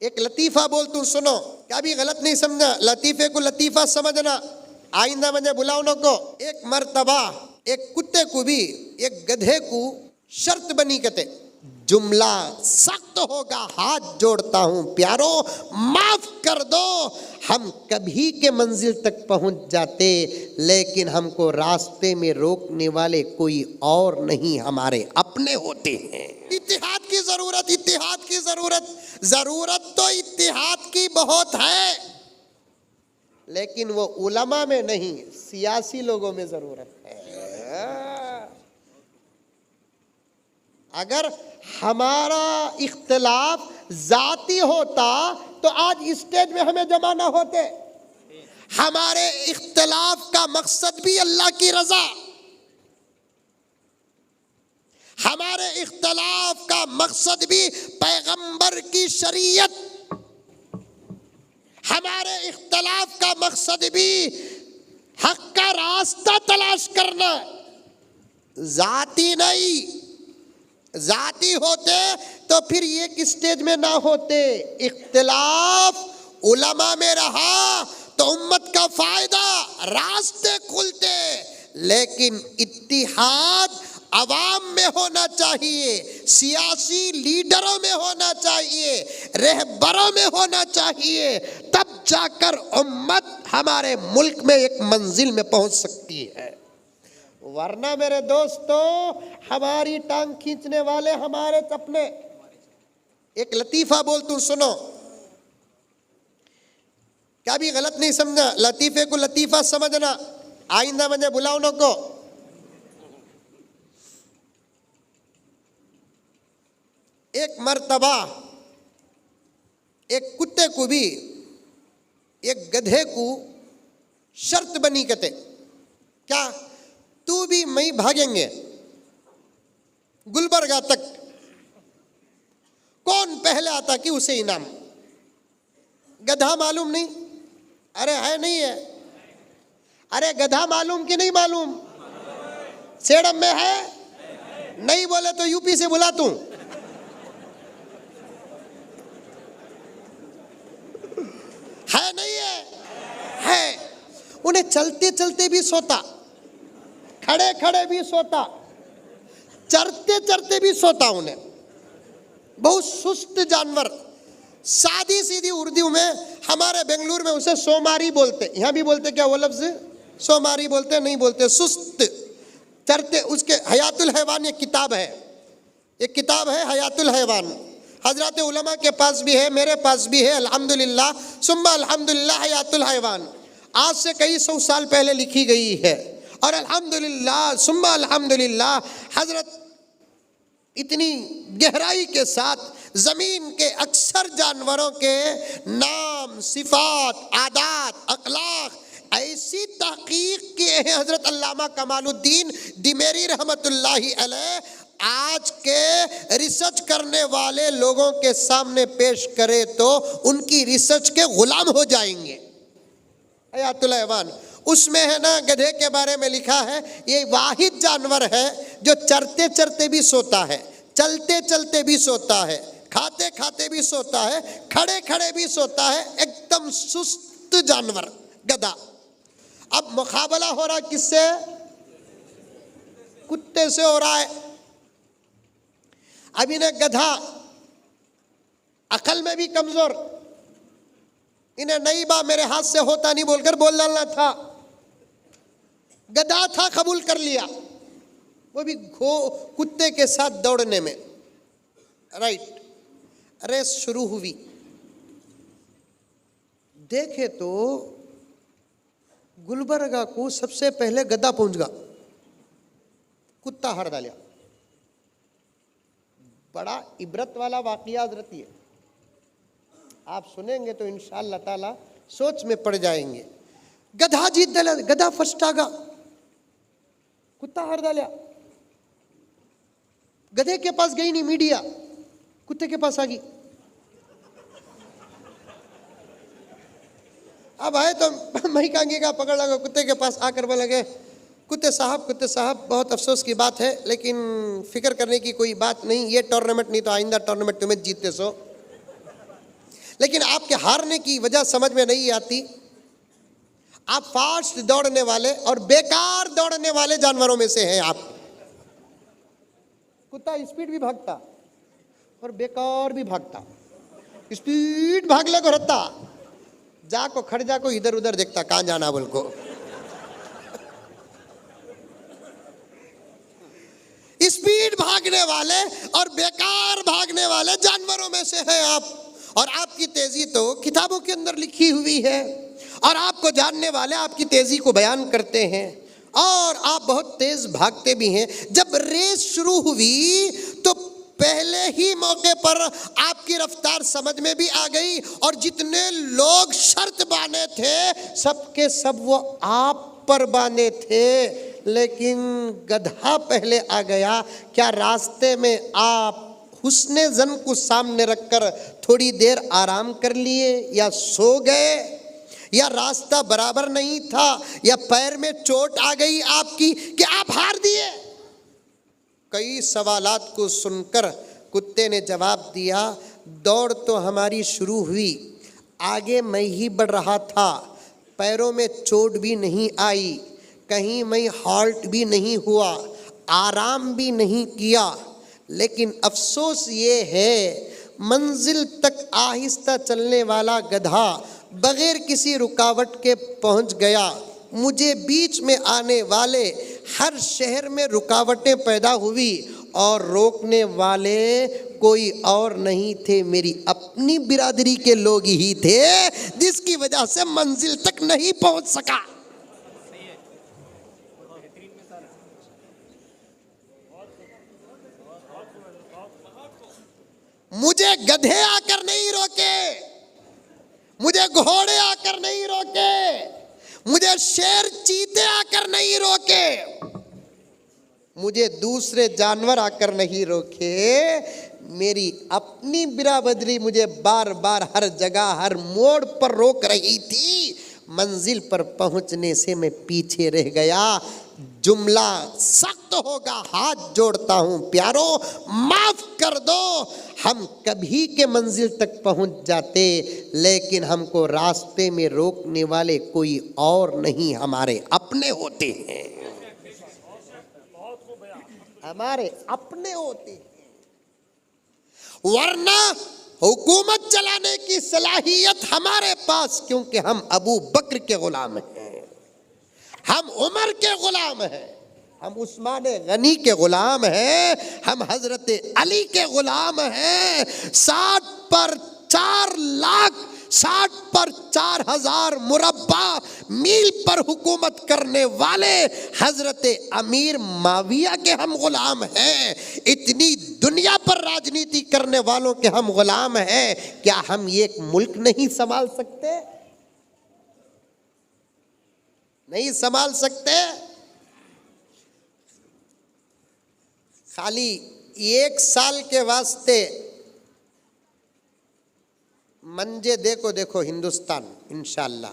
एक लतीफ़ा बोल तू सुनो, क्या भी गलत नहीं समझना, लतीफ़े को लतीफ़ा समझना, आइंदा मुझे बुलाओ न को। एक मर्तबा एक कुत्ते को भी एक गधे को शर्त बनी कहते, जुमला सख्त होगा, हाथ जोड़ता हूं प्यारो माफ कर दो, हम कभी के मंजिल तक पहुंच जाते, लेकिन हमको रास्ते में रोकने वाले कोई और नहीं, हमारे अपने होते हैं। इत्तेहाद की जरूरत, इत्तेहाद की जरूरत, जरूरत तो इत्तेहाद की बहुत है, लेकिन वो उलमा में नहीं, सियासी लोगों में जरूरत है। अगर हमारा इख्तिलाफ जाती होता तो आज स्टेज में हमें जमा ना होते। हमारे इख्तिलाफ का मकसद भी अल्लाह की रजा, हमारे इख्तिलाफ का मकसद भी पैगंबर की शरीयत, हमारे इख्तिलाफ का मकसद भी हक का रास्ता तलाश करना, जाती नहीं। जाती होते तो फिर एक स्टेज में ना होते। इख्तिलाफ उलमा में रहा तो उम्मत का फायदा, रास्ते खुलते, लेकिन इत्तिहाद अवाम में होना चाहिए, सियासी लीडरों में होना चाहिए, रहबरों में होना चाहिए, तब जाकर उम्मत हमारे मुल्क में एक मंजिल में पहुंच सकती है। वरना मेरे दोस्तों, हमारी टांग खींचने वाले हमारे अपने। एक लतीफ़ा बोल तू सुनो, क्या भी गलत नहीं समझना, लतीफ़े को लतीफ़ा समझना, आइंदा मुझे बुलाओ न को। एक मर्तबा एक कुत्ते को भी एक गधे को शर्त बनी कहते, क्या तू भी मैं भागेंगे गुलबर्गा तक, कौन पहले आता कि उसे इनाम। गधा मालूम नहीं, अरे है नहीं है, अरे गधा मालूम कि नहीं मालूम, सेडम में है, नहीं बोले तो यूपी से बुला तू। है नहीं है, उन्हें चलते चलते भी सोता, खड़े खड़े भी सोता, चरते चरते भी सोता, उन्हें बहुत सुस्त जानवर। सादी सीधी उर्दू में हमारे बेंगलुरु में उसे सोमारी बोलते, यहाँ भी बोलते क्या वो लफ्ज, सोमारी बोलते, नहीं बोलते, सुस्त चरते। उसके हयातुल हैवान एक किताब है, एक किताब है हयातुल हैवान, हजरत उलमा के पास भी है, मेरे पास भी है, अल्हम्दुलिल्लाह सुम्मा अल्हम्दुलिल्लाह हयातुल हैवान, आज से कई सौ साल पहले लिखी गई है। और अल्हम्दुलिल्लाह सुम्मा अल्हम्दुलिल्लाह हजरत इतनी गहराई के साथ जमीन के अक्सर जानवरों के नाम, सिफात, आदात, अखलाक ऐसी तहकीक किए हैं हजरत अल्लामा कमालुद्दीन दिमेरी रहमतुल्लाही अलैह, आज के रिसर्च करने वाले लोगों के सामने पेश करे तो उनकी रिसर्च के गुलाम हो जाएंगे। हयातुल हैवान उसमें है ना, गधे के बारे में लिखा है, ये वाहिद जानवर है जो चरते चरते भी सोता है, चलते चलते भी सोता है, खाते खाते भी सोता है, खड़े खड़े भी सोता है, एकदम सुस्त जानवर गधा। अब मुकाबला हो रहा किससे, कुत्ते से हो रहा है। अब इन्हें गधा अकल में भी कमजोर, इन्हें नहीं बा मेरे हाथ से होता नहीं बोलकर बोल डालना था, गधा था कबूल कर लिया, वो भी कुत्ते के साथ दौड़ने में। राइट, रेस शुरू हुई, देखे तो गुलबर्गा को सबसे पहले गधा पहुंच गया, कुत्ता हार डालिया। बड़ा इबरत वाला वाकया हजरत ये, आप सुनेंगे तो इंशाअल्लाह ताला सोच में पड़ जाएंगे। गधा जीत डाला, गधा फर्स्ट आ गया, कुत्ता हार डालिया। गधे के पास गई नहीं मीडिया, कुत्ते के पास आ गई। अब आए तो मैं कहेंगे पकड़ लगा, कुत्ते के पास आकर बोले लगे, कुत्ते साहब बहुत अफसोस की बात है, लेकिन फिक्र करने की कोई बात नहीं, ये टूर्नामेंट नहीं तो आइंदा टूर्नामेंट तुम्हें जीतते सो। लेकिन आपके हारने की वजह समझ में नहीं आती। आप फास्ट दौड़ने वाले और बेकार दौड़ने वाले जानवरों में से हैं आप। कुत्ता स्पीड भी भागता और बेकार भी भागता। स्पीड भागले को रहता, जाको खड़ जाको इधर उधर देखता कहां जाना बोल को। स्पीड भागने वाले और बेकार भागने वाले जानवरों में से हैं आप। और आपकी तेजी तो किताबों के अंदर लिखी हुई है, और आपको जानने वाले आपकी तेजी को बयान करते हैं, और आप बहुत तेज भागते भी हैं। जब रेस शुरू हुई तो पहले ही मौके पर आपकी रफ्तार समझ में भी आ गई, और जितने लोग शर्त बांधे थे सबके सब वो आप पर बांधे थे, लेकिन गधा पहले आ गया। क्या रास्ते में आप हुस्ने जन को सामने रखकर थोड़ी देर आराम कर लिए, या सो गए, या रास्ता बराबर नहीं था, या पैर में चोट आ गई आपकी कि आप हार दिए? कई सवालात को सुनकर कुत्ते ने जवाब दिया, दौड़ तो हमारी शुरू हुई, आगे मैं ही बढ़ रहा था, पैरों में चोट भी नहीं आई, कहीं मैं हॉल्ट भी नहीं हुआ, आराम भी नहीं किया, लेकिन अफसोस ये है मंजिल तक आहिस्ता चलने वाला गधा बगैर किसी रुकावट के पहुंच गया। मुझे बीच में आने वाले हर शहर में रुकावटें पैदा हुई, और रोकने वाले कोई और नहीं थे, मेरी अपनी बिरादरी के लोग ही थे, जिसकी वजह से मंजिल तक नहीं पहुंच सका। मुझे गधे आकर नहीं रोके, मुझे घोड़े आकर नहीं रोके, मुझे शेर चीते आकर नहीं रोके, मुझे दूसरे जानवर आकर नहीं रोके, मेरी अपनी बिरादरी मुझे बार बार हर जगह हर मोड़ पर रोक रही थी। मंजिल पर पहुंचने से मैं पीछे रह गया। जुमला सख्त होगा, हाथ जोड़ता हूं प्यारो, माफ कर दो। हम कभी के मंजिल तक पहुंच जाते, लेकिन हमको रास्ते में रोकने वाले कोई और नहीं, हमारे अपने होते हैं, हमारे अपने होते हैं। वरना हुकूमत चलाने की सलाहियत हमारे पास, क्योंकि हम अबू बकर के गुलाम हैं, हम उमर के गुलाम हैं, हम उस्मान गनी के गुलाम हैं, हम हजरत अली के गुलाम हैं। 60 पर 4 लाख, 60 पर 4000 मुरब्बा मील पर हुकूमत करने वाले हजरत अमीर माविया के हम गुलाम हैं। इतनी दुनिया पर राजनीति करने वालों के हम गुलाम हैं। क्या हम एक मुल्क नहीं संभाल सकते? नहीं संभाल सकते। खाली 1 साल के वास्ते मंजे देखो हिंदुस्तान इंशाअल्लाह